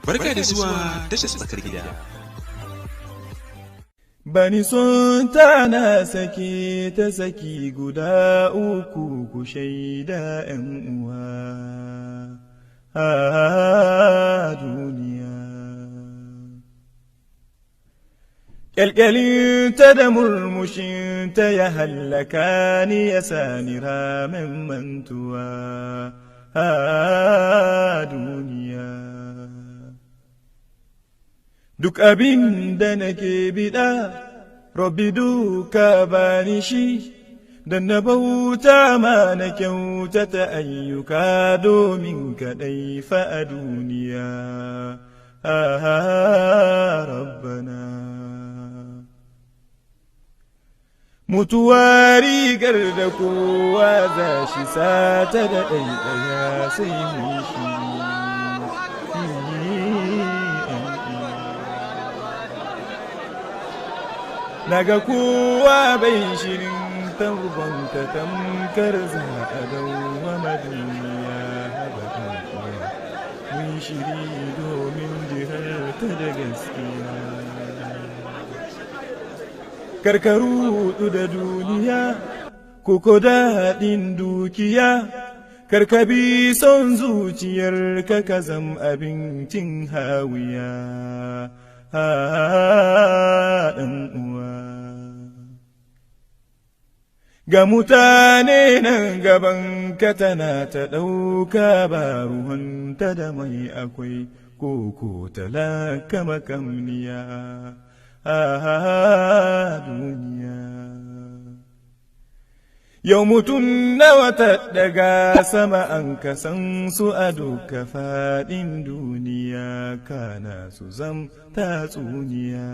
Barka da zuwa tashar tsakar gida. Bani son ta na sake ta saki guda uku ku shaida ‘yan uwa a duniya. Ƙyalƙyalinta da murmushinta ya hallaka ni ya sani ramen mantuwa a duniya. Duk abin da nake biɗa, Rabbi duka bani shi, don na bauta ma na kyautata ayyuka domin kaɗai fa a duniya, Rabbana. Mutuwa rigar da kowa za shi sata da ɗaiɗaya sai mu shi. Naga kowa bai shirin tarbonta tamkar za a dawwama duniya haɓa ɗan'uwa, mun shiri domin jiharta da gaskiya. Karkaru da duniya, kuko daɗin dukiya, karkabi son zuciyarka ka zam abincin hawiya. ɗan uwa. Ga mutane nan gaban ka tana ta ɗauka ba ruhanta da mai akwai koko talaka makamniya a duniya. Yau mutum nawa ta daga sama an kasan su a duka faɗin duniya kana su zam tatsuniya.